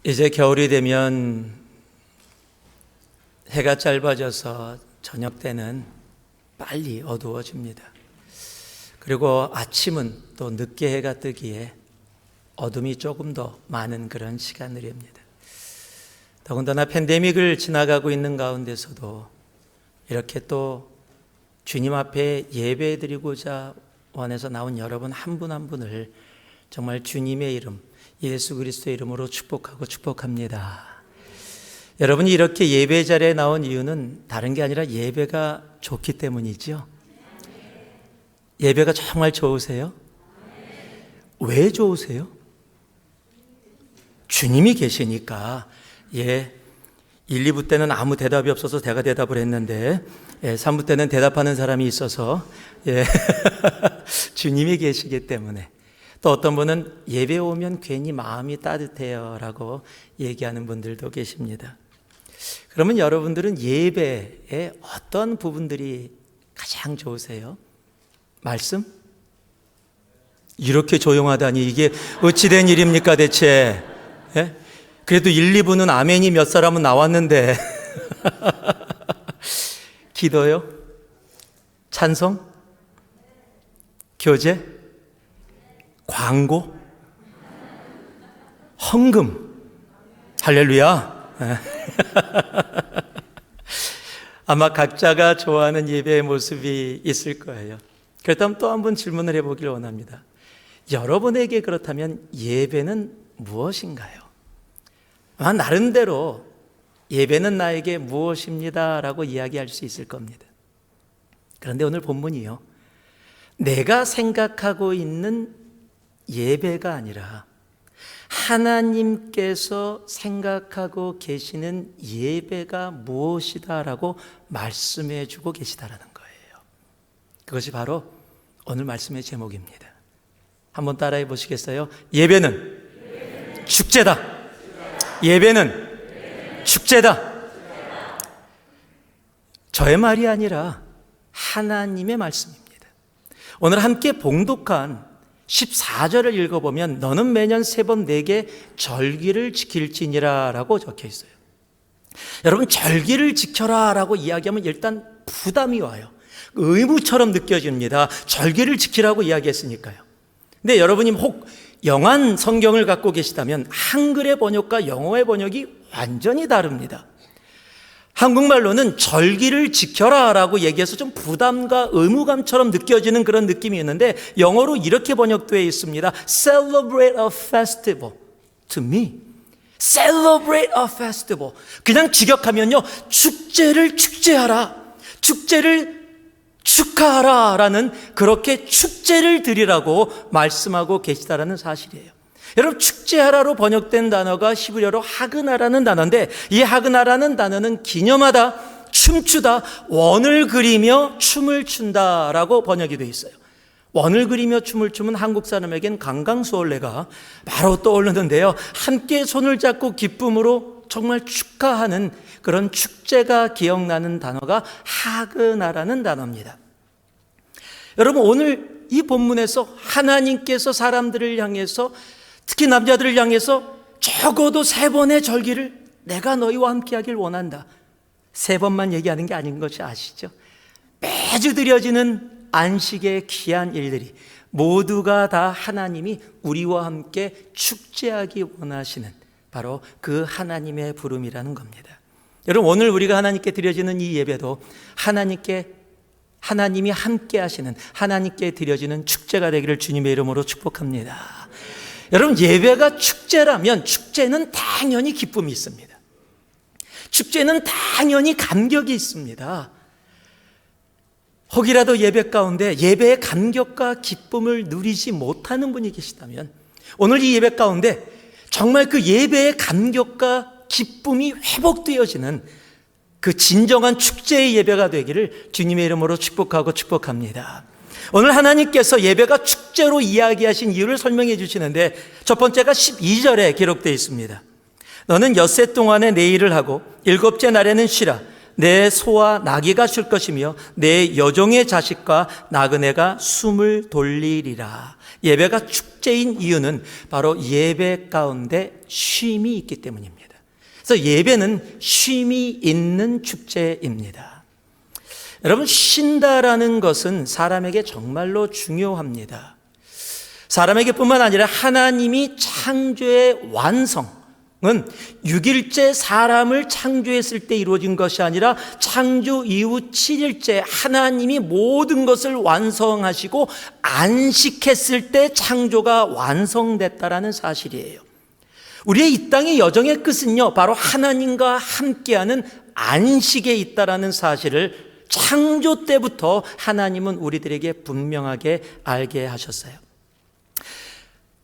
이제 겨울이 되면 해가 짧아져서 저녁 때는 빨리 어두워집니다. 그리고 아침은 또 늦게 해가 뜨기에 어둠이 조금 더 많은 그런 시간들입니다. 더군다나 팬데믹을 지나가고 있는 가운데서도 이렇게 또 주님 앞에 예배드리고자 원해서 나온 여러분 한 분 한 분을 정말 주님의 이름, 예수 그리스도의 이름으로 축복합니다. 여러분이 이렇게 예배 자리에 나온 이유는 다른 게 아니라 예배가 좋기 때문이죠. 예배가 정말 좋으세요? 왜 좋으세요? 주님이 계시니까. 1, 2부 때는 아무 대답이 없어서 제가 대답을 했는데 3부 때는 대답하는 사람이 있어서 주님이 계시기 때문에. 또 어떤 분은 예배 오면 괜히 마음이 따뜻해요 라고 얘기하는 분들도 계십니다. 그러면 여러분들은 예배의 어떤 부분들이 가장 좋으세요? 말씀? 이렇게 조용하다니 이게 어찌된 일입니까 대체? 예? 그래도 1, 2부는 아멘이 몇 사람은 나왔는데 기도요? 찬송? 교제? 광고? 헌금? 할렐루야. 아마 각자가 좋아하는 예배의 모습이 있을 거예요. 그렇다면 또 한 번 질문을 해보길 원합니다. 여러분에게 그렇다면 예배는 무엇인가요? 나름대로 예배는 나에게 무엇입니다 라고 이야기할 수 있을 겁니다. 그런데 오늘 본문이요, 내가 생각하고 있는 예배가 아니라 하나님께서 생각하고 계시는 예배가 무엇이다 라고 말씀해 주고 계시다라는 거예요. 그것이 바로 오늘 말씀의 제목입니다. 한번 따라해 보시겠어요? 예배는 축제다. 예배는 축제다. 저의 말이 아니라 하나님의 말씀입니다. 오늘 함께 봉독한 14절을 읽어보면 너는 매년 3번 내게 절기를 지킬지니라 라고 적혀 있어요. 여러분, 절기를 지켜라 라고 이야기하면 일단 부담이 와요. 의무처럼 느껴집니다. 절기를 지키라고 이야기했으니까요. 근데 여러분이 혹 영한 성경을 갖고 계시다면 한글의 번역과 영어의 번역이 완전히 다릅니다. 한국말로는 절기를 지켜라 라고 얘기해서 좀 부담과 의무감처럼 느껴지는 그런 느낌이 있는데 영어로 이렇게 번역되어 있습니다. Celebrate a festival to me. Celebrate a festival. 그냥 직역하면요, 축제를 축제하라, 축제를 축하하라 라는, 그렇게 축제를 드리라고 말씀하고 계시다라는 사실이에요. 여러분, 축제하라로 번역된 단어가 히브리어로 하그나라는 단어인데, 이 하그나라는 단어는 기념하다, 춤추다, 원을 그리며 춤을 춘다라고 번역이 되어 있어요. 원을 그리며 춤을 추면 한국 사람에겐 강강수월래가 바로 떠오르는데요, 함께 손을 잡고 기쁨으로 정말 축하하는 그런 축제가 기억나는 단어가 하그나라는 단어입니다. 여러분, 오늘 이 본문에서 하나님께서 사람들을 향해서, 특히 남자들을 향해서 적어도 3번의 절기를 내가 너희와 함께 하길 원한다. 3번만 얘기하는 게 아닌 것이 아시죠? 매주 드려지는 안식의 귀한 일들이 모두가 다 하나님이 우리와 함께 축제하기 원하시는 바로 그 하나님의 부름이라는 겁니다. 여러분, 오늘 우리가 하나님께 드려지는 이 예배도 하나님이 함께 하시는, 하나님께 드려지는 축제가 되기를 주님의 이름으로 축복합니다. 여러분, 예배가 축제라면 축제는 당연히 기쁨이 있습니다. 축제는 당연히 감격이 있습니다. 혹이라도 예배 가운데 예배의 감격과 기쁨을 누리지 못하는 분이 계시다면 오늘 이 예배 가운데 정말 그 예배의 감격과 기쁨이 회복되어지는 그 진정한 축제의 예배가 되기를 주님의 이름으로 축복합니다. 오늘 하나님께서 예배가 축제로 이야기하신 이유를 설명해 주시는데, 첫 번째가 12절에 기록되어 있습니다. 너는 엿새 동안에 내 일을 하고 7째 날에는 쉬라. 내 소와 나귀가 쉴 것이며 내 여종의 자식과 나그네가 숨을 돌리리라. 예배가 축제인 이유는 바로 예배 가운데 쉼이 있기 때문입니다. 그래서 예배는 쉼이 있는 축제입니다. 여러분, 쉰다라는 것은 사람에게 정말로 중요합니다. 사람에게뿐만 아니라 하나님이 창조의 완성은 6일째 사람을 창조했을 때 이루어진 것이 아니라 창조 이후 7일째 하나님이 모든 것을 완성하시고 안식했을 때 창조가 완성됐다라는 사실이에요. 우리의 이 땅의 여정의 끝은요, 바로 하나님과 함께하는 안식에 있다라는 사실을 창조 때부터 하나님은 우리들에게 분명하게 알게 하셨어요.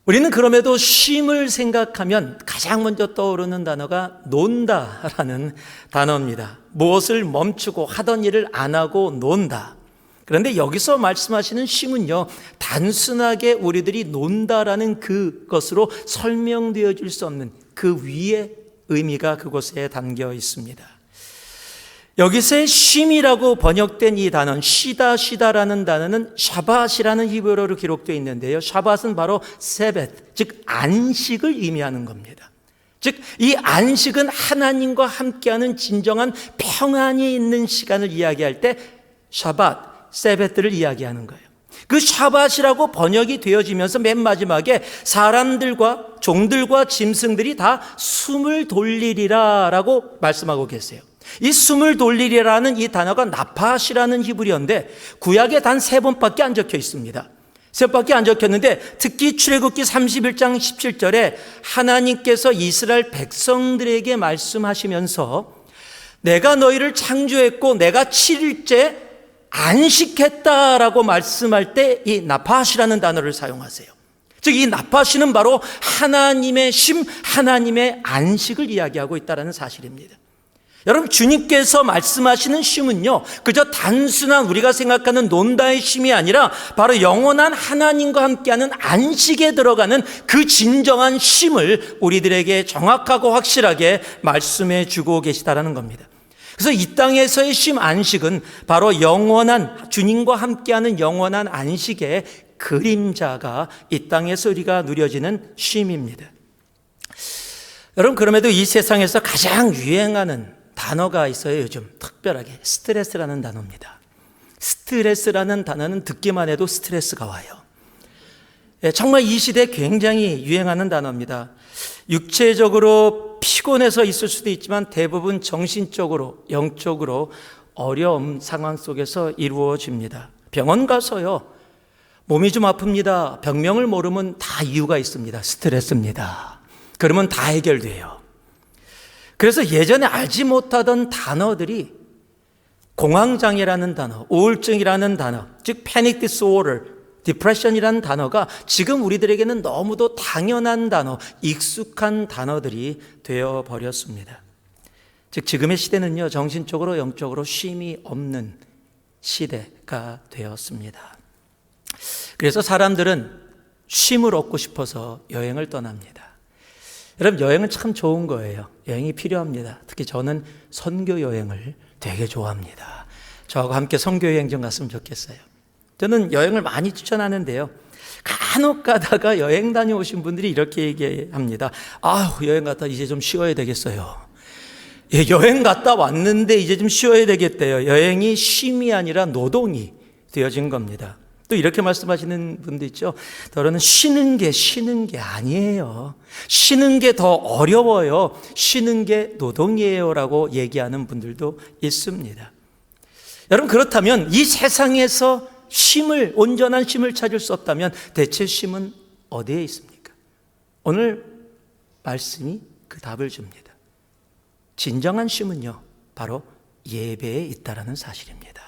우리는 그럼에도 쉼을 생각하면 가장 먼저 떠오르는 단어가 논다라는 단어입니다. 무엇을 멈추고 하던 일을 안 하고 논다. 그런데 여기서 말씀하시는 쉼은요, 단순하게 우리들이 논다라는 그것으로 설명되어 줄 수 없는 그 위의 의미가 그곳에 담겨 있습니다. 여기서의 쉼이라고 번역된 이 단어는 쉬다라는 단어는 샤밧이라는 히브리어로 기록되어 있는데요. 샤밧은 바로 세벳, 즉 안식을 의미하는 겁니다. 즉 이 안식은 하나님과 함께하는 진정한 평안이 있는 시간을 이야기할 때 샤밧, 세벳들을 이야기하는 거예요. 그 샤밧이라고 번역이 되어지면서 맨 마지막에 사람들과 종들과 짐승들이 다 숨을 돌리리라 라고 말씀하고 계세요. 이 숨을 돌리리라는 이 단어가 나팟이라는 히브리어인데 구약에 단 3번밖에 안 적혀 있습니다. 3번밖에 안 적혔는데 특히 출애굽기 31장 17절에 하나님께서 이스라엘 백성들에게 말씀하시면서 내가 너희를 창조했고 내가 7일째 안식했다라고 말씀할 때 이 나팟이라는 단어를 사용하세요. 즉 이 나팟이는 바로 하나님의 쉼, 하나님의 안식을 이야기하고 있다는 사실입니다. 여러분, 주님께서 말씀하시는 쉼은요, 그저 단순한 우리가 생각하는 논다의 쉼이 아니라 바로 영원한 하나님과 함께하는 안식에 들어가는 그 진정한 쉼을 우리들에게 정확하고 확실하게 말씀해 주고 계시다라는 겁니다. 그래서 이 땅에서의 쉼, 안식은 바로 영원한 주님과 함께하는 영원한 안식의 그림자가 이 땅에서 우리가 누려지는 쉼입니다. 여러분, 그럼에도 이 세상에서 가장 유행하는 단어가 있어요. 요즘 특별하게 스트레스라는 단어입니다. 스트레스라는 단어는 듣기만 해도 스트레스가 와요. 정말 이 시대에 굉장히 유행하는 단어입니다. 육체적으로 피곤해서 있을 수도 있지만 대부분 정신적으로, 영적으로 어려운 상황 속에서 이루어집니다. 병원 가서요, 몸이 좀 아픕니다. 병명을 모르면 다 이유가 있습니다. 스트레스입니다. 그러면 다 해결돼요. 그래서 예전에 알지 못하던 단어들이 공황장애라는 단어, 우울증이라는 단어, 즉 패닉 디스오더, 디프레션이라는 단어가 지금 우리들에게는 너무도 당연한 단어, 익숙한 단어들이 되어버렸습니다. 즉 지금의 시대는요, 정신적으로 영적으로 쉼이 없는 시대가 되었습니다. 그래서 사람들은 쉼을 얻고 싶어서 여행을 떠납니다. 여러분, 여행은 참 좋은 거예요. 여행이 필요합니다. 특히 저는 선교 여행을 되게 좋아합니다. 저하고 함께 선교 여행 좀 갔으면 좋겠어요. 저는 여행을 많이 추천하는데요, 간혹 가다가 여행 다녀오신 분들이 이렇게 얘기합니다. 여행 갔다 이제 좀 쉬어야 되겠어요. 예, 여행 갔다 왔는데 이제 좀 쉬어야 되겠대요. 여행이 쉼이 아니라 노동이 되어진 겁니다. 또 이렇게 말씀하시는 분도 있죠. 더러는 쉬는 게 아니에요. 쉬는 게 더 어려워요. 쉬는 게 노동이에요 라고 얘기하는 분들도 있습니다. 여러분, 그렇다면 이 세상에서 온전한 쉼을 찾을 수 없다면 대체 쉼은 어디에 있습니까? 오늘 말씀이 그 답을 줍니다. 진정한 쉼은요, 바로 예배에 있다라는 사실입니다.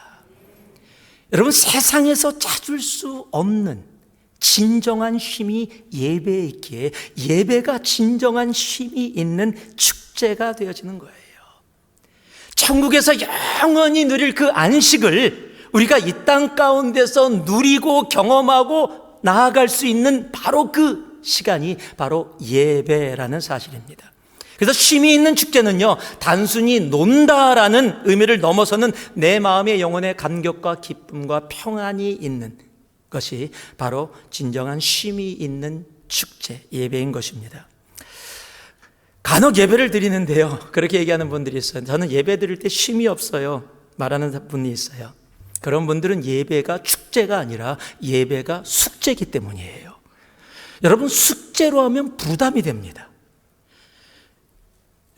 여러분, 세상에서 찾을 수 없는 진정한 쉼이 예배에 있기에 예배가 진정한 쉼이 있는 축제가 되어지는 거예요. 천국에서 영원히 누릴 그 안식을 우리가 이 땅 가운데서 누리고 경험하고 나아갈 수 있는 바로 그 시간이 바로 예배라는 사실입니다. 그래서 쉼이 있는 축제는요, 단순히 논다라는 의미를 넘어서는 내 마음의 영혼의 감격과 기쁨과 평안이 있는 것이 바로 진정한 쉼이 있는 축제, 예배인 것입니다. 간혹 예배를 드리는데요, 그렇게 얘기하는 분들이 있어요. 저는 예배 드릴 때 쉼이 없어요 말하는 분이 있어요. 그런 분들은 예배가 축제가 아니라 예배가 숙제이기 때문이에요. 여러분, 숙제로 하면 부담이 됩니다.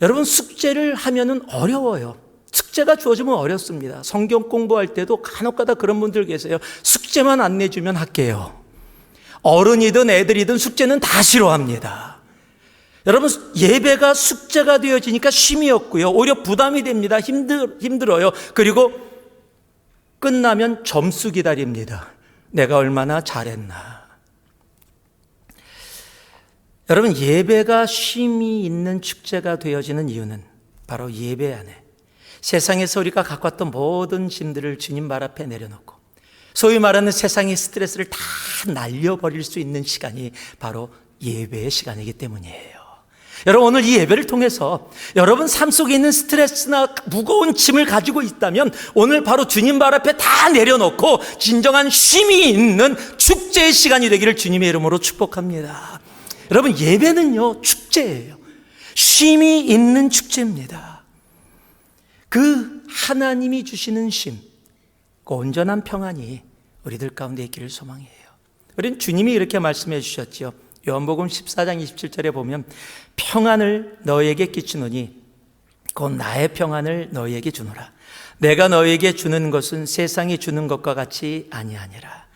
여러분, 숙제를 하면은 어려워요. 숙제가 주어지면 어렵습니다. 성경 공부할 때도 간혹가다 그런 분들 계세요. 숙제만 안 내주면 할게요. 어른이든 애들이든 숙제는 다 싫어합니다. 여러분, 예배가 숙제가 되어지니까 쉼이 없고요, 오히려 부담이 됩니다. 힘들어요. 그리고 끝나면 점수 기다립니다. 내가 얼마나 잘했나. 여러분, 예배가 쉼이 있는 축제가 되어지는 이유는 바로 예배 안에 세상에서 우리가 갖고 왔던 모든 짐들을 주님 발 앞에 내려놓고 소위 말하는 세상의 스트레스를 다 날려버릴 수 있는 시간이 바로 예배의 시간이기 때문이에요. 여러분, 오늘 이 예배를 통해서 여러분 삶 속에 있는 스트레스나 무거운 짐을 가지고 있다면 오늘 바로 주님 발 앞에 다 내려놓고 진정한 쉼이 있는 축제의 시간이 되기를 주님의 이름으로 축복합니다. 여러분, 예배는요 축제예요. 쉼이 있는 축제입니다. 그 하나님이 주시는 쉼, 그 온전한 평안이 우리들 가운데 있기를 소망해요. 우리는 주님이 이렇게 말씀해 주셨죠. 요한복음 14장 27절에 보면 평안을 너희에게 끼치노니 곧 나의 평안을 너희에게 주노라. 내가 너희에게 주는 것은 세상이 주는 것과 같이 아니하니라.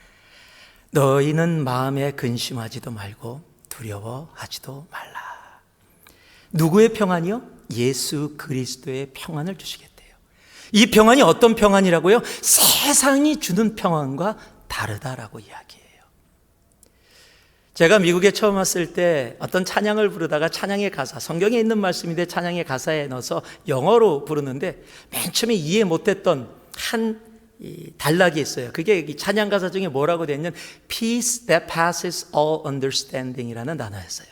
너희는 마음에 근심하지도 말고 두려워하지도 말라. 누구의 평안이요? 예수 그리스도의 평안을 주시겠대요. 이 평안이 어떤 평안이라고요? 세상이 주는 평안과 다르다라고 이야기해요. 제가 미국에 처음 왔을 때 어떤 찬양을 부르다가 찬양의 가사, 성경에 있는 말씀인데 찬양의 가사에 넣어서 영어로 부르는데 맨 처음에 이해 못했던 한 단락이 있어요. 그게 찬양 가사 중에 뭐라고 되어 있냐면 Peace that passes all understanding 이라는 단어였어요.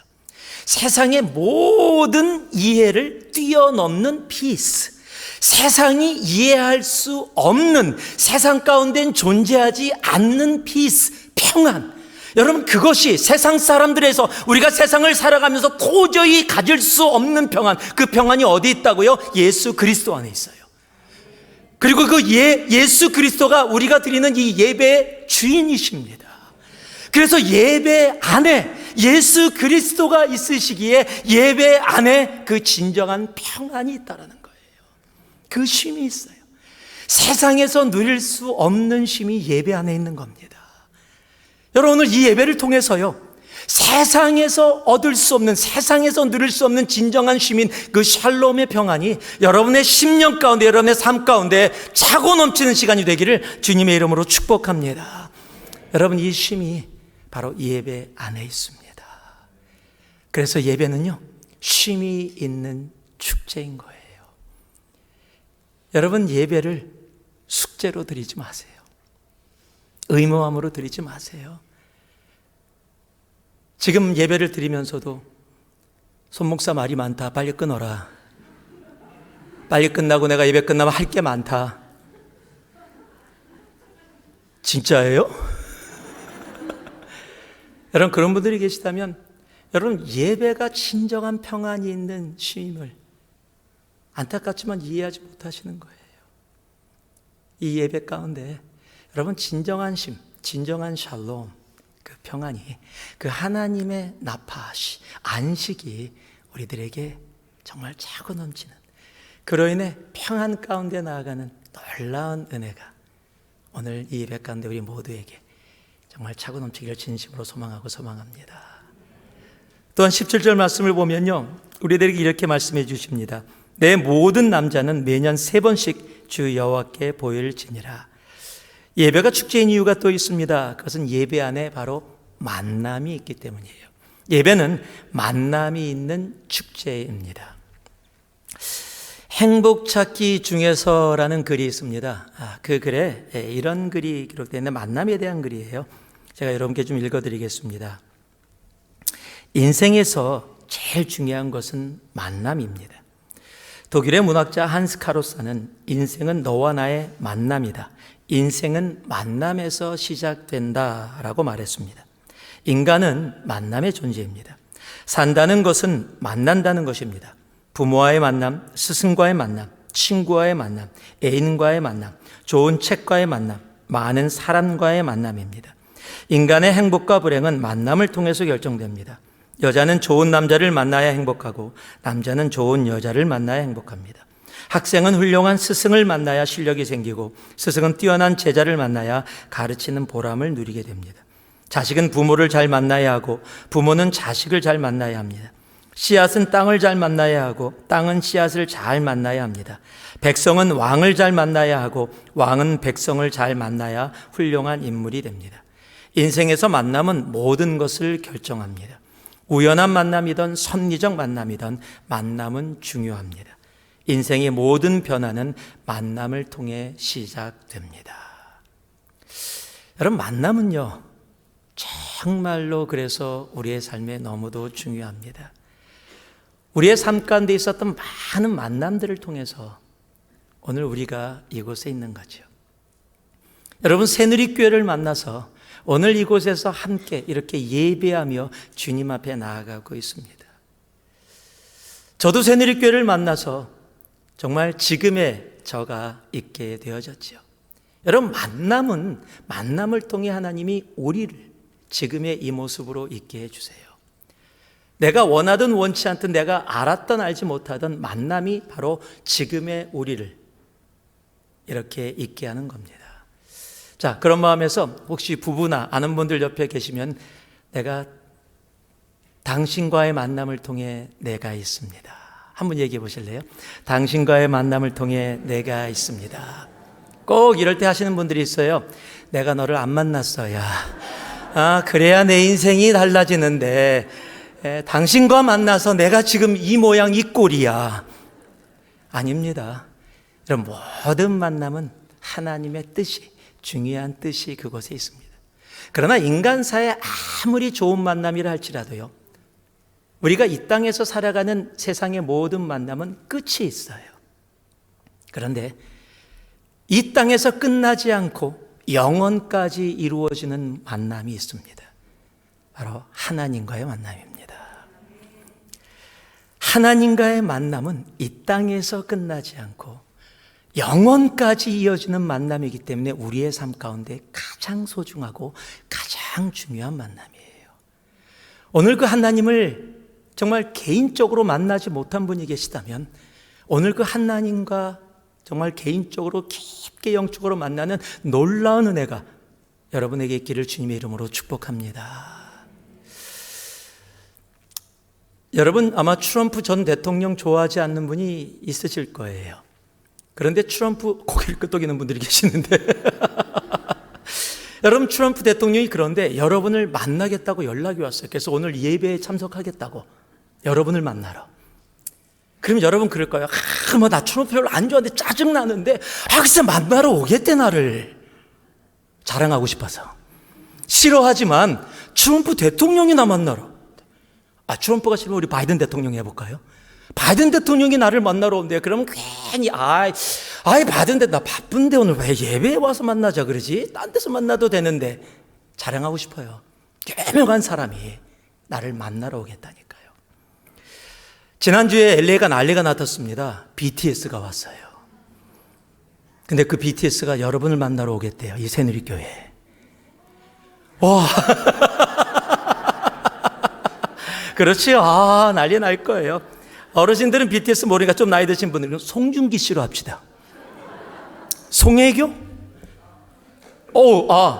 세상의 모든 이해를 뛰어넘는 peace, 세상이 이해할 수 없는, 세상 가운데는 존재하지 않는 peace, 평안. 여러분, 그것이 세상 사람들에서 우리가 세상을 살아가면서 도저히 가질 수 없는 평안, 그 평안이 어디 있다고요? 예수 그리스도 안에 있어요. 그리고 그 예수 그리스도가 우리가 드리는 이 예배의 주인이십니다. 그래서 예배 안에 예수 그리스도가 있으시기에 예배 안에 그 진정한 평안이 있다라는 거예요. 그 쉼이 있어요. 세상에서 누릴 수 없는 쉼이 예배 안에 있는 겁니다. 여러분, 오늘 이 예배를 통해서요, 세상에서 얻을 수 없는, 세상에서 누릴 수 없는 진정한 쉼인 그 샬롬의 평안이 여러분의 심령 가운데, 여러분의 삶 가운데 차고 넘치는 시간이 되기를 주님의 이름으로 축복합니다. 여러분, 이 쉼이 바로 예배 안에 있습니다. 그래서 예배는요, 쉼이 있는 축제인 거예요. 여러분, 예배를 숙제로 드리지 마세요. 의무함으로 드리지 마세요. 지금 예배를 드리면서도 손 목사 말이 많다, 빨리 끊어라, 빨리 끝나고 내가 예배 끝나면 할 게 많다. 진짜예요? 여러분, 그런 분들이 계시다면 여러분, 예배가 진정한 평안이 있는 쉼을 안타깝지만 이해하지 못하시는 거예요. 이 예배 가운데 여러분, 진정한 쉼, 진정한 샬롬, 그 평안이, 그 하나님의 나파시, 안식이 우리들에게 정말 차고 넘치는, 그로 인해 평안 가운데 나아가는 놀라운 은혜가 오늘 이 예배 가운데 우리 모두에게 정말 차고 넘치기를 진심으로 소망하고 소망합니다. 또한 17절 말씀을 보면요, 우리들에게 이렇게 말씀해 주십니다. 내 모든 남자는 매년 3번씩 주 여호와께 보혈을 지니라. 예배가 축제인 이유가 또 있습니다. 그것은 예배 안에 바로 만남이 있기 때문이에요. 예배는 만남이 있는 축제입니다. 행복찾기 중에서라는 글이 있습니다. 그 글에 이런 글이 기록되어 있는 만남에 대한 글이에요. 제가 여러분께 좀 읽어드리겠습니다. 인생에서 제일 중요한 것은 만남입니다. 독일의 문학자 한스 카로사는 인생은 너와 나의 만남이다. 인생은 만남에서 시작된다라고 말했습니다. 인간은 만남의 존재입니다. 산다는 것은 만난다는 것입니다. 부모와의 만남, 스승과의 만남, 친구와의 만남, 애인과의 만남, 좋은 책과의 만남, 많은 사람과의 만남입니다. 인간의 행복과 불행은 만남을 통해서 결정됩니다. 여자는 좋은 남자를 만나야 행복하고 남자는 좋은 여자를 만나야 행복합니다. 학생은 훌륭한 스승을 만나야 실력이 생기고 스승은 뛰어난 제자를 만나야 가르치는 보람을 누리게 됩니다. 자식은 부모를 잘 만나야 하고 부모는 자식을 잘 만나야 합니다. 씨앗은 땅을 잘 만나야 하고 땅은 씨앗을 잘 만나야 합니다. 백성은 왕을 잘 만나야 하고 왕은 백성을 잘 만나야 훌륭한 인물이 됩니다. 인생에서 만남은 모든 것을 결정합니다. 우연한 만남이든 섭리적 만남이든 만남은 중요합니다. 인생의 모든 변화는 만남을 통해 시작됩니다. 여러분, 만남은요, 정말로 그래서 우리의 삶에 너무도 중요합니다. 우리의 삶 가운데 있었던 많은 만남들을 통해서 오늘 우리가 이곳에 있는 거죠. 여러분, 새누리교회를 만나서 오늘 이곳에서 함께 이렇게 예배하며 주님 앞에 나아가고 있습니다. 저도 새누리교회를 만나서 정말 지금의 저가 있게 되어졌죠. 여러분, 만남을 통해 하나님이 우리를 지금의 이 모습으로 있게 해주세요. 내가 원하든 원치 않든 내가 알았든 알지 못하든 만남이 바로 지금의 우리를 이렇게 있게 하는 겁니다. 자, 그런 마음에서 혹시 부부나 아는 분들 옆에 계시면 내가 당신과의 만남을 통해 내가 있습니다. 한번 얘기해 보실래요? 당신과의 만남을 통해 내가 있습니다. 꼭 이럴 때 하시는 분들이 있어요. 내가 너를 안 만났어야. 그래야 내 인생이 달라지는데 당신과 만나서 내가 지금 이 모양 이 꼴이야. 아닙니다. 이런 모든 만남은 하나님의 뜻이, 중요한 뜻이 그곳에 있습니다. 그러나 인간사에 아무리 좋은 만남이라 할지라도요, 우리가 이 땅에서 살아가는 세상의 모든 만남은 끝이 있어요. 그런데 이 땅에서 끝나지 않고 영원까지 이루어지는 만남이 있습니다. 바로 하나님과의 만남입니다. 하나님과의 만남은 이 땅에서 끝나지 않고 영원까지 이어지는 만남이기 때문에 우리의 삶 가운데 가장 소중하고 가장 중요한 만남이에요. 오늘 그 하나님을 정말 개인적으로 만나지 못한 분이 계시다면 오늘 그 하나님과 정말 개인적으로 깊게 영적으로 만나는 놀라운 은혜가 여러분에게 있기를 주님의 이름으로 축복합니다. 여러분, 아마 트럼프 전 대통령 좋아하지 않는 분이 있으실 거예요. 그런데 트럼프 고개를 끄덕이는 분들이 계시는데 여러분, 트럼프 대통령이 그런데 여러분을 만나겠다고 연락이 왔어요. 그래서 오늘 예배에 참석하겠다고, 여러분을 만나러. 그럼 여러분 그럴 거예요. 나 트럼프 별로 안 좋아하는데 짜증나는데 글쎄 만나러 오겠대, 나를. 자랑하고 싶어서. 싫어하지만 트럼프 대통령이나 만나러. 트럼프가 싫으면 우리 바이든 대통령 해볼까요? 바이든 대통령이 나를 만나러 온대요. 그러면 괜히 바이든 나 바쁜데 오늘 왜 예배에 와서 만나자 그러지? 딴 데서 만나도 되는데. 자랑하고 싶어요. 유명한 사람이 나를 만나러 오겠다니까요. 지난주에 LA가 난리가 났었습니다. BTS가 왔어요. 근데 그 BTS가 여러분을 만나러 오겠대요. 이 새누리교회에. 와. 그렇지요. 난리 날 거예요. 어르신들은 BTS 모르니까 좀 나이 드신 분들은 송중기 씨로 합시다. 송혜교?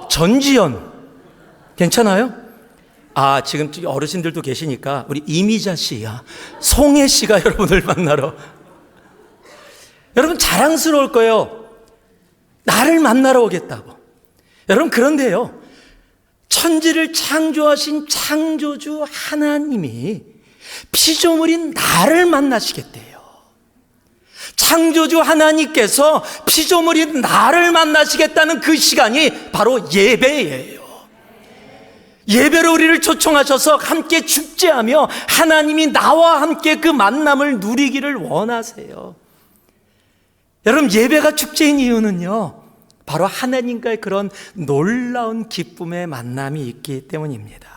전지현. 괜찮아요? 지금 어르신들도 계시니까 우리 이미자 씨야. 송혜 씨가 여러분을 만나러. 여러분 자랑스러울 거예요. 나를 만나러 오겠다고. 여러분, 그런데요, 천지를 창조하신 창조주 하나님이 피조물인 나를 만나시겠대요. 창조주 하나님께서 피조물인 나를 만나시겠다는 그 시간이 바로 예배예요. 예배로 우리를 초청하셔서 함께 축제하며 하나님이 나와 함께 그 만남을 누리기를 원하세요. 여러분, 예배가 축제인 이유는요, 바로 하나님과의 그런 놀라운 기쁨의 만남이 있기 때문입니다.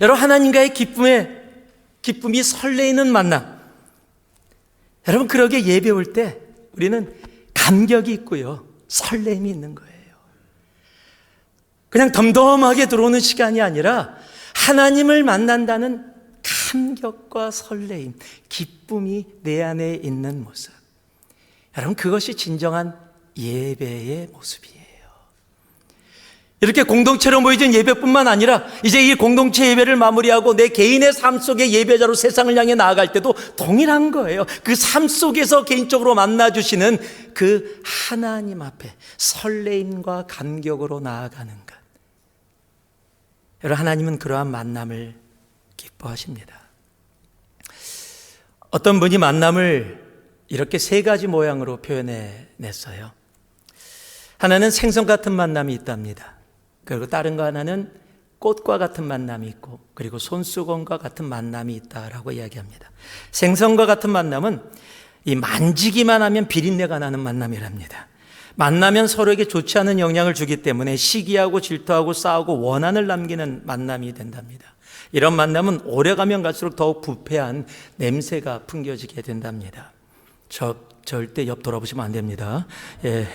여러분, 하나님과의 기쁨이 설레이는 만남. 여러분, 그러게 예배 올 때 우리는 감격이 있고요, 설렘이 있는 거예요. 그냥 덤덤하게 들어오는 시간이 아니라 하나님을 만난다는 감격과 설레임, 기쁨이 내 안에 있는 모습. 여러분, 그것이 진정한 예배의 모습이에요. 이렇게 공동체로 모여진 예배뿐만 아니라 이제 이 공동체 예배를 마무리하고 내 개인의 삶 속의 예배자로 세상을 향해 나아갈 때도 동일한 거예요. 그 삶 속에서 개인적으로 만나주시는 그 하나님 앞에 설레임과 감격으로 나아가는 것. 여러분, 하나님은 그러한 만남을 기뻐하십니다. 어떤 분이 만남을 이렇게 세 가지 모양으로 표현해냈어요. 하나는 생선 같은 만남이 있답니다. 그리고 다른 거 하나는 꽃과 같은 만남이 있고, 그리고 손수건과 같은 만남이 있다라고 이야기합니다. 생선과 같은 만남은 이 만지기만 하면 비린내가 나는 만남이랍니다. 만나면 서로에게 좋지 않은 영향을 주기 때문에 시기하고 질투하고 싸우고 원한을 남기는 만남이 된답니다. 이런 만남은 오래가면 갈수록 더욱 부패한 냄새가 풍겨지게 된답니다. 절대 옆 돌아보시면 안 됩니다. 예.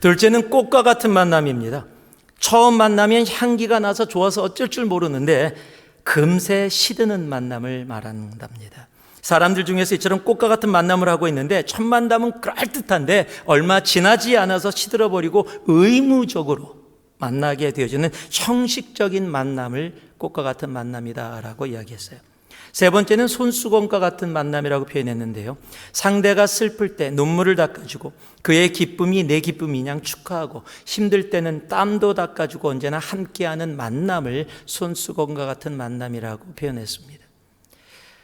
둘째는 꽃과 같은 만남입니다. 처음 만나면 향기가 나서 좋아서 어쩔 줄 모르는데 금세 시드는 만남을 말한답니다. 사람들 중에서 이처럼 꽃과 같은 만남을 하고 있는데 첫 만남은 그럴듯한데 얼마 지나지 않아서 시들어버리고 의무적으로 만나게 되어지는 형식적인 만남을 꽃과 같은 만남이다라고 이야기했어요. 세 번째는 손수건과 같은 만남이라고 표현했는데요. 상대가 슬플 때 눈물을 닦아주고 그의 기쁨이 내 기쁨인 양 축하하고 힘들 때는 땀도 닦아주고 언제나 함께하는 만남을 손수건과 같은 만남이라고 표현했습니다.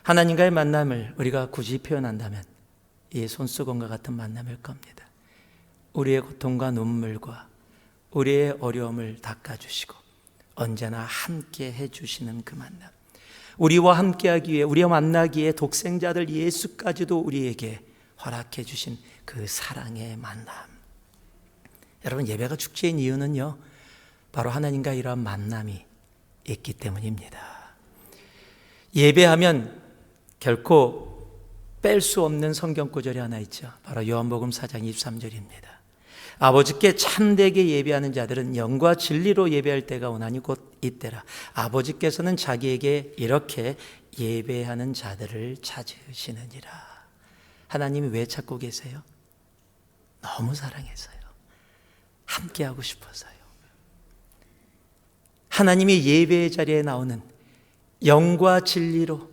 하나님과의 만남을 우리가 굳이 표현한다면 이 손수건과 같은 만남일 겁니다. 우리의 고통과 눈물과 우리의 어려움을 닦아주시고 언제나 함께 해주시는 그 만남. 우리와 함께하기 위해, 우리와 만나기에 독생자들 예수까지도 우리에게 허락해 주신 그 사랑의 만남. 여러분, 예배가 축제인 이유는요, 바로 하나님과 이러한 만남이 있기 때문입니다. 예배하면 결코 뺄 수 없는 성경 구절이 하나 있죠. 바로 요한복음 4장 23절입니다. 아버지께 참되게 예배하는 자들은 영과 진리로 예배할 때가 오나니 곧 이때라. 아버지께서는 자기에게 이렇게 예배하는 자들을 찾으시느니라. 하나님이 왜 찾고 계세요? 너무 사랑해서요. 함께하고 싶어서요. 하나님이 예배의 자리에 나오는, 영과 진리로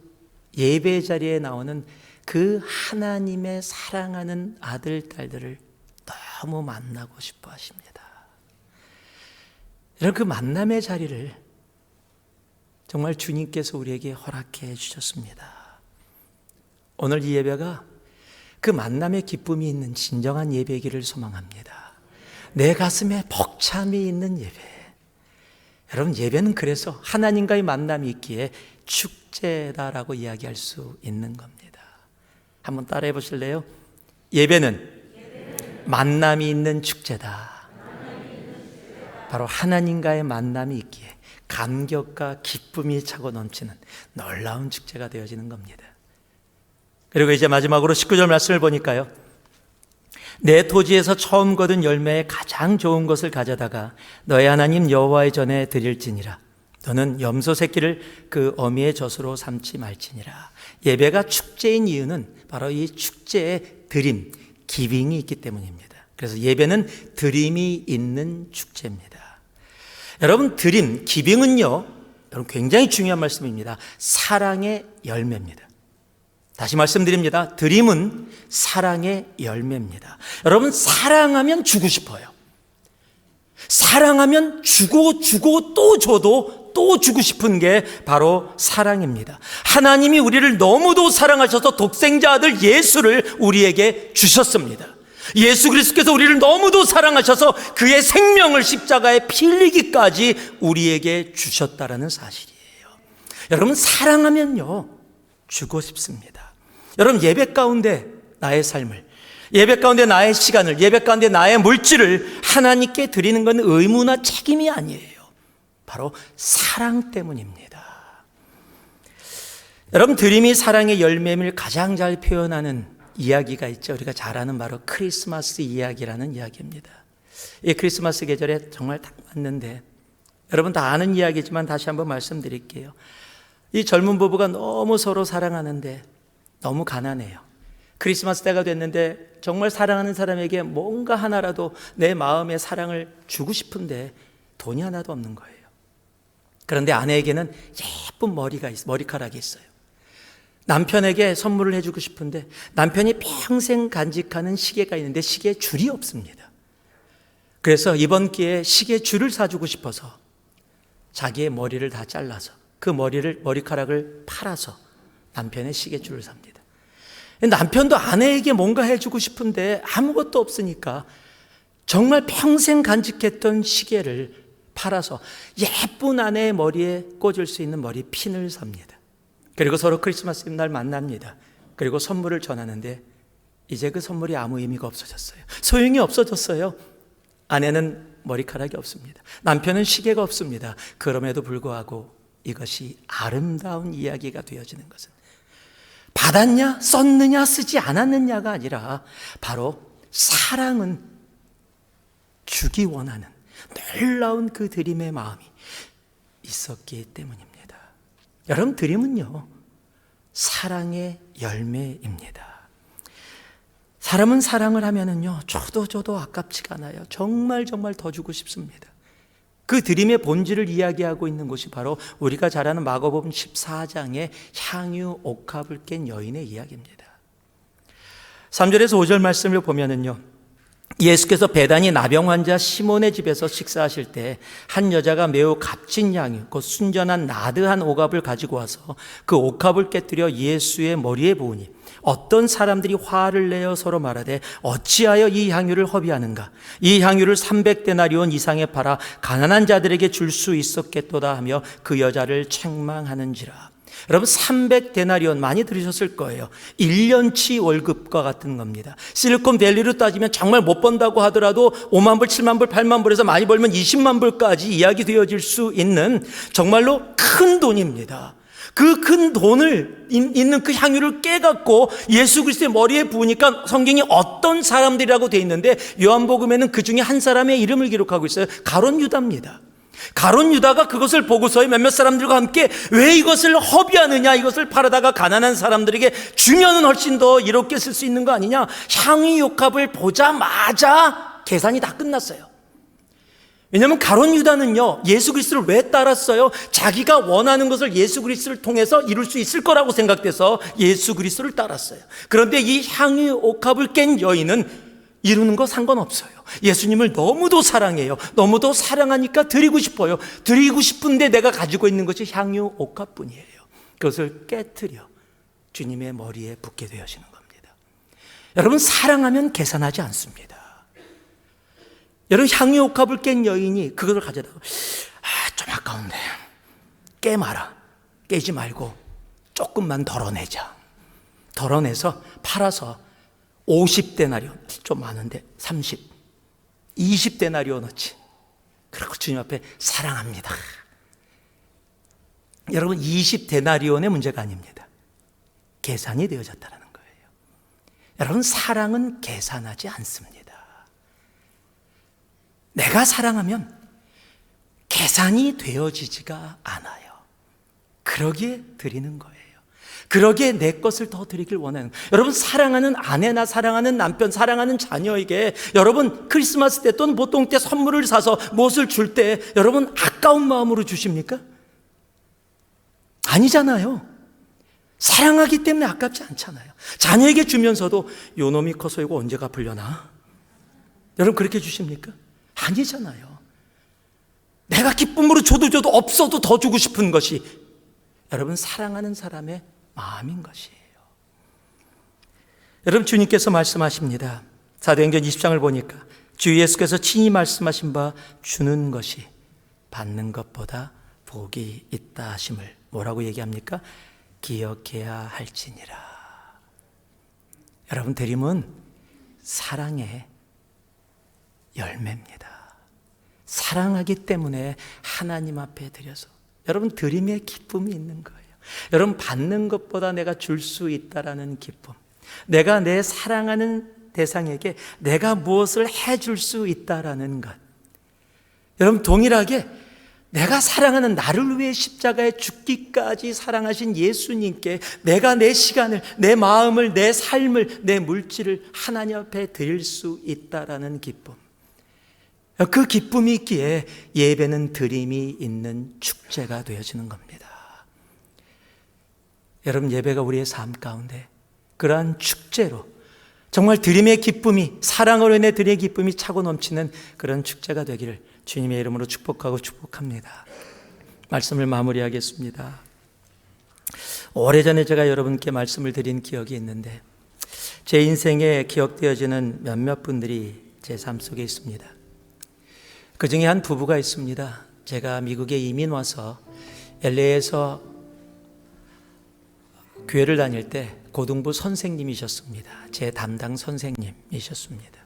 예배의 자리에 나오는 그 하나님의 사랑하는 아들, 딸들을 너무 만나고 싶어 하십니다. 여러분, 그 만남의 자리를 정말 주님께서 우리에게 허락해 주셨습니다. 오늘 이 예배가 그 만남의 기쁨이 있는 진정한 예배이기를 소망합니다. 내 가슴에 벅참이 있는 예배. 여러분, 예배는 그래서 하나님과의 만남이 있기에 축제다라고 이야기할 수 있는 겁니다. 한번 따라해 보실래요? 예배는 만남이 있는 축제다. 바로 하나님과의 만남이 있기에 감격과 기쁨이 차고 넘치는 놀라운 축제가 되어지는 겁니다. 그리고 이제 마지막으로 19절 말씀을 보니까요, 내 토지에서 처음 거둔 열매의 가장 좋은 것을 가져다가 너의 하나님 여호와의 전에 드릴지니라. 너는 염소 새끼를 그 어미의 젖으로 삼지 말지니라. 예배가 축제인 이유는 바로 이 축제의 드림, 기빙이 있기 때문입니다. 그래서 예배는 드림이 있는 축제입니다. 여러분, 드림, 기빙은요, 여러분 굉장히 중요한 말씀입니다. 사랑의 열매입니다. 다시 말씀드립니다. 드림은 사랑의 열매입니다. 여러분, 사랑하면 주고 싶어요. 사랑하면 주고 또 줘도 또 주고 싶은 게 바로 사랑입니다. 하나님이 우리를 너무도 사랑하셔서 독생자 아들 예수를 우리에게 주셨습니다. 예수 그리스도께서 우리를 너무도 사랑하셔서 그의 생명을 십자가에 피 흘리기까지 우리에게 주셨다라는 사실이에요. 여러분, 사랑하면요 주고 싶습니다. 여러분, 예배 가운데 나의 삶을, 예배 가운데 나의 시간을, 예배 가운데 나의 물질을 하나님께 드리는 건 의무나 책임이 아니에요. 바로 사랑 때문입니다. 여러분, 드림이 사랑의 열매임을 가장 잘 표현하는 이야기가 있죠. 우리가 잘 아는 바로 크리스마스 이야기라는 이야기입니다. 이 크리스마스 계절에 정말 딱 맞는데, 여러분 다 아는 이야기지만 다시 한번 말씀드릴게요. 이 젊은 부부가 너무 서로 사랑하는데 너무 가난해요. 크리스마스 때가 됐는데 정말 사랑하는 사람에게 뭔가 하나라도 내 마음의 사랑을 주고 싶은데 돈이 하나도 없는 거예요. 그런데 아내에게는 예쁜 머리카락이 있어요. 남편에게 선물을 해주고 싶은데 남편이 평생 간직하는 시계가 있는데 시계에 줄이 없습니다. 그래서 이번 기회에 시계 줄을 사주고 싶어서 자기의 머리를 다 잘라서 그 머리카락을 팔아서 남편의 시계 줄을 삽니다. 남편도 아내에게 뭔가 해주고 싶은데 아무것도 없으니까 정말 평생 간직했던 시계를 팔아서 예쁜 아내의 머리에 꽂을 수 있는 머리핀을 삽니다. 그리고 서로 크리스마스 날 만납니다. 그리고 선물을 전하는데 이제 그 선물이 아무 의미가 없어졌어요. 소용이 없어졌어요. 아내는 머리카락이 없습니다. 남편은 시계가 없습니다. 그럼에도 불구하고 이것이 아름다운 이야기가 되어지는 것은 받았냐, 썼느냐, 쓰지 않았느냐가 아니라 바로 사랑은 주기 원하는 놀라운 그 드림의 마음이 있었기 때문입니다. 여러분, 드림은요 사랑의 열매입니다. 사람은 사랑을 하면은요 저도 아깝지가 않아요. 정말 더 주고 싶습니다. 그 드림의 본질을 이야기하고 있는 곳이 바로 우리가 잘 아는 마가복음 14장의 향유 옥합을 깬 여인의 이야기입니다. 3절에서 5절 말씀을 보면은요, 예수께서 베다니 나병 환자 시몬의 집에서 식사하실 때 한 여자가 매우 값진 향유 곧 순전한 나드한 옥합을 가지고 와서 그 옥합을 깨뜨려 예수의 머리에 부으니 어떤 사람들이 화를 내어 서로 말하되 어찌하여 이 향유를 허비하는가? 이 향유를 300데나리온 이상에 팔아 가난한 자들에게 줄 수 있었겠도다 하며 그 여자를 책망하는지라. 여러분, 300데나리온 많이 들으셨을 거예요. 1년치 월급과 같은 겁니다. 실리콘밸리로 따지면 정말 못 번다고 하더라도 5만 불, 7만 불, 8만 불에서 많이 벌면 20만 불까지 이야기되어질 수 있는 정말로 큰 돈입니다. 그 큰 돈을 있는 그 향유를 깨갖고 예수 그리스도의 머리에 부으니까 성경이 어떤 사람들이라고 되어 있는데 요한복음에는 그 중에 한 사람의 이름을 기록하고 있어요. 가룟 유다입니다. 가룟 유다가 그것을 보고서 몇몇 사람들과 함께 왜 이것을 허비하느냐, 이것을 팔아다가 가난한 사람들에게 주면은 훨씬 더 이롭게 쓸 수 있는 거 아니냐, 향유 옥합을 보자마자 계산이 다 끝났어요. 왜냐하면 가룟 유다는요 예수 그리스도를 왜 따랐어요? 자기가 원하는 것을 예수 그리스도를 통해서 이룰 수 있을 거라고 생각돼서 예수 그리스도를 따랐어요. 그런데 이 향유 옥합을 깬 여인은 이루는 거 상관없어요. 예수님을 너무도 사랑해요. 너무도 사랑하니까 드리고 싶어요. 드리고 싶은데 내가 가지고 있는 것이 향유 옥합뿐이에요. 그것을 깨트려 주님의 머리에 붓게 되어지는 겁니다. 여러분, 사랑하면 계산하지 않습니다. 여러분, 향유 옥합을 깬 여인이 그것을 가져다가 좀 아까운데 깨 마라. 깨지 말고 조금만 덜어내자. 덜어내서 팔아서 50데나리온, 좀 많은데 20데나리온어치. 그리고 주님 앞에 사랑합니다. 여러분, 20데나리온의 문제가 아닙니다. 계산이 되어졌다는 거예요. 여러분, 사랑은 계산하지 않습니다. 내가 사랑하면 계산이 되어지지가 않아요. 그러기에 드리는 거예요. 그러기에 내 것을 더 드리길 원하는. 여러분, 사랑하는 아내나 사랑하는 남편, 사랑하는 자녀에게 여러분 크리스마스 때 또는 보통 때 선물을 사서 무엇을 줄 때 여러분 아까운 마음으로 주십니까? 아니잖아요. 사랑하기 때문에 아깝지 않잖아요. 자녀에게 주면서도 요놈이 커서 이거 언제 갚으려나? 여러분 그렇게 주십니까? 아니잖아요. 내가 기쁨으로 줘도 없어도 더 주고 싶은 것이 여러분 사랑하는 사람의 마음인 것이에요. 여러분, 주님께서 말씀하십니다. 사도행전 20장을 보니까 주 예수께서 친히 말씀하신 바 주는 것이 받는 것보다 복이 있다 하심을 뭐라고 얘기합니까? 기억해야 할지니라. 여러분, 드림은 사랑의 열매입니다. 사랑하기 때문에 하나님 앞에 드려서 여러분 드림의 기쁨이 있는 거예요. 여러분, 받는 것보다 내가 줄 수 있다라는 기쁨, 내가 내 사랑하는 대상에게 내가 무엇을 해줄 수 있다라는 것. 여러분, 동일하게 내가 사랑하는 나를 위해 십자가에 죽기까지 사랑하신 예수님께 내가 내 시간을, 내 마음을, 내 삶을, 내 물질을 하나님 앞에 드릴 수 있다라는 기쁨. 그 기쁨이 있기에 예배는 드림이 있는 축제가 되어지는 겁니다. 여러분, 예배가 우리의 삶 가운데 그러한 축제로 정말 드림의 기쁨이, 사랑으로 인해 드림의 기쁨이 차고 넘치는 그런 축제가 되기를 주님의 이름으로 축복하고 축복합니다. 말씀을 마무리하겠습니다. 오래전에 제가 여러분께 말씀을 드린 기억이 있는데 제 인생에 기억되어지는 몇몇 분들이 제 삶 속에 있습니다. 그 중에 한 부부가 있습니다. 제가 미국에 이민 와서 LA에서 교회를 다닐 때 고등부 선생님이셨습니다. 제 담당 선생님이셨습니다.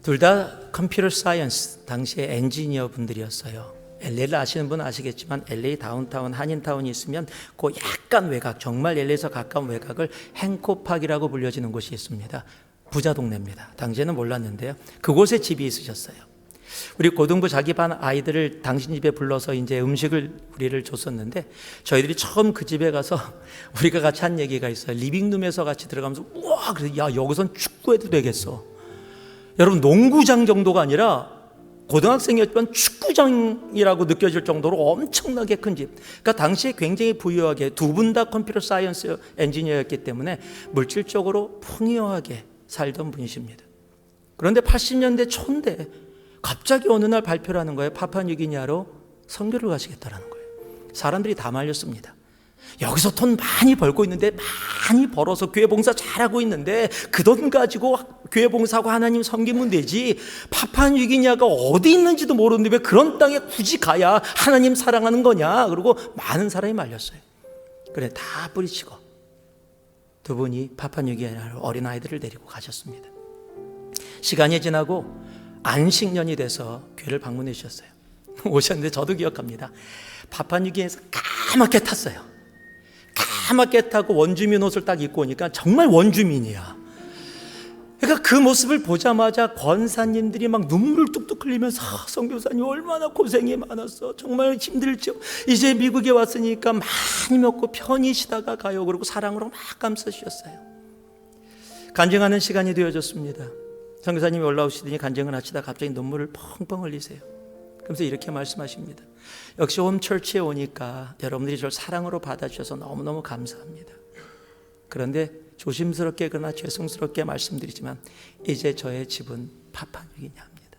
둘 다 컴퓨터 사이언스, 당시에 엔지니어 분들이었어요. LA를 아시는 분은 아시겠지만 LA 다운타운, 한인타운이 있으면 그 약간 외곽, 정말 LA에서 가까운 외곽을 행코팍이라고 불려지는 곳이 있습니다. 부자 동네입니다. 당시에는 몰랐는데요. 그곳에 집이 있으셨어요. 우리 고등부 자기 반 아이들을 당신 집에 불러서 이제 음식을 우리를 줬었는데 저희들이 처음 그 집에 가서 우리가 같이 한 얘기가 있어요. 리빙룸에서 같이 들어가면서 우와, 그래, 야, 여기선 축구해도 되겠어. 여러분, 농구장 정도가 아니라 고등학생이었지만 축구장이라고 느껴질 정도로 엄청나게 큰 집. 그러니까 당시에 굉장히 부유하게, 두 분 다 컴퓨터 사이언스 엔지니어였기 때문에 물질적으로 풍요하게 살던 분이십니다. 그런데 80년대 초인데 갑자기 어느 날 발표를 하는 거예요. 파푸아뉴기니아로 선교를 가시겠다라는 거예요. 사람들이 다 말렸습니다. 여기서 돈 많이 벌고 있는데, 많이 벌어서 교회 봉사 잘하고 있는데 그 돈 가지고 교회 봉사하고 하나님 섬기면 되지, 파푸아뉴기니아가 어디 있는지도 모르는데 왜 그런 땅에 굳이 가야 하나님 사랑하는 거냐. 그리고 많은 사람이 말렸어요. 그래, 다 뿌리치고 두 분이 파푸아뉴기니아로 어린아이들을 데리고 가셨습니다. 시간이 지나고 안식년이 돼서 교회를 방문해 주셨어요. 오셨는데 저도 기억합니다. 파푸아뉴기니아에서 까맣게 탔어요. 까맣게 타고 원주민 옷을 딱 입고 오니까 정말 원주민이야. 그러니까 그 모습을 보자마자 권사님들이 막 눈물 뚝뚝 흘리면서 선교사님 얼마나 고생이 많았어, 정말 힘들죠, 이제 미국에 왔으니까 많이 먹고 편히 쉬다가 가요. 그리고 사랑으로 막 감싸주셨어요. 간증하는 시간이 되어졌습니다. 선교사님이 올라오시더니 간증을 하시다 갑자기 눈물을 펑펑 흘리세요. 그러면서 이렇게 말씀하십니다. 역시 홈처치에 오니까 여러분들이 저를 사랑으로 받아주셔서 너무너무 감사합니다. 그런데 조심스럽게 그러나 죄송스럽게 말씀드리지만 이제 저의 집은 파푸아뉴기니아입니다.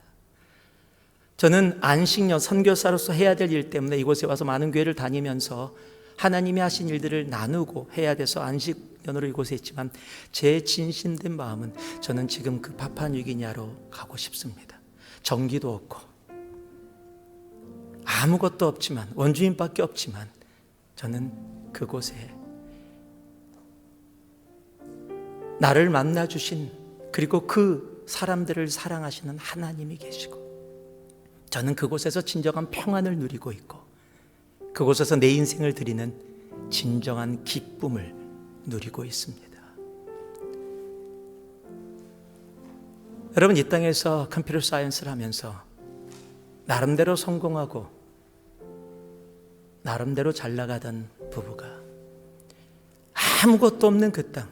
저는 안식년 선교사로서 해야 될 일 때문에 이곳에 와서 많은 교회를 다니면서 하나님이 하신 일들을 나누고 해야 돼서 안식년으로 이곳에 있지만 제 진심된 마음은 저는 지금 그 파푸아뉴기니아로 가고 싶습니다. 전기도 없고 아무것도 없지만, 원주민밖에 없지만 저는 그곳에 나를 만나주신, 그리고 그 사람들을 사랑하시는 하나님이 계시고 저는 그곳에서 진정한 평안을 누리고 있고 그곳에서 내 인생을 드리는 진정한 기쁨을 누리고 있습니다. 여러분, 이 땅에서 컴퓨터 사이언스를 하면서 나름대로 성공하고 나름대로 잘 나가던 부부가 아무것도 없는 그 땅,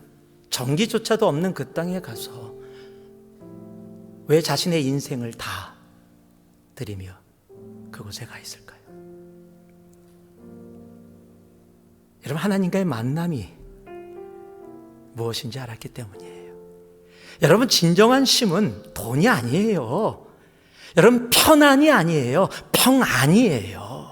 전기조차도 없는 그 땅에 가서 왜 자신의 인생을 다 드리며 그곳에 가 있을까요? 여러분, 하나님과의 만남이 무엇인지 알았기 때문이에요. 여러분, 진정한 쉼은 돈이 아니에요. 여러분, 편안이 아니에요. 평안이에요.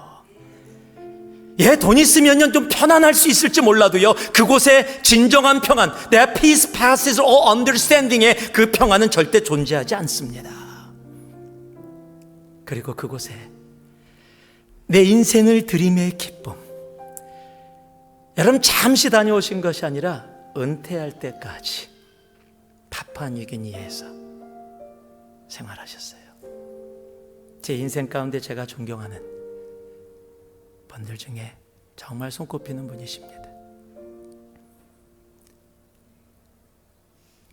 돈 있으면 좀 편안할 수 있을지 몰라도요, 그곳에 진정한 평안, That peace passes all understanding의 그 평안은 절대 존재하지 않습니다. 그리고 그곳에 내 인생을 들임의 기쁨, 여러분 잠시 다녀오신 것이 아니라 은퇴할 때까지 파푸아뉴기니아에서 생활하셨어요. 제 인생 가운데 제가 존경하는 분들 중에 정말 손꼽히는 분이십니다.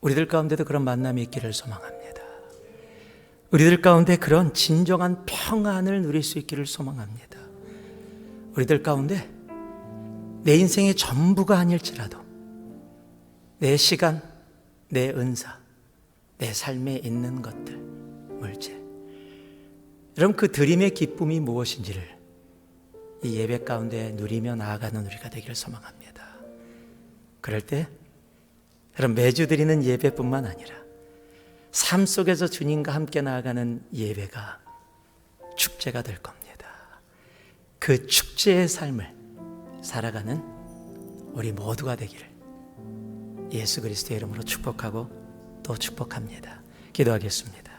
우리들 가운데도 그런 만남이 있기를 소망합니다. 우리들 가운데 그런 진정한 평안을 누릴 수 있기를 소망합니다. 우리들 가운데 내 인생의 전부가 아닐지라도 내 시간, 내 은사, 내 삶에 있는 것들, 물질, 여러분 그 드림의 기쁨이 무엇인지를 이 예배 가운데 누리며 나아가는 우리가 되기를 소망합니다. 그럴 때 여러분 매주 드리는 예배뿐만 아니라 삶 속에서 주님과 함께 나아가는 예배가 축제가 될 겁니다. 그 축제의 삶을 살아가는 우리 모두가 되기를 예수 그리스도의 이름으로 축복하고 또 축복합니다. 기도하겠습니다.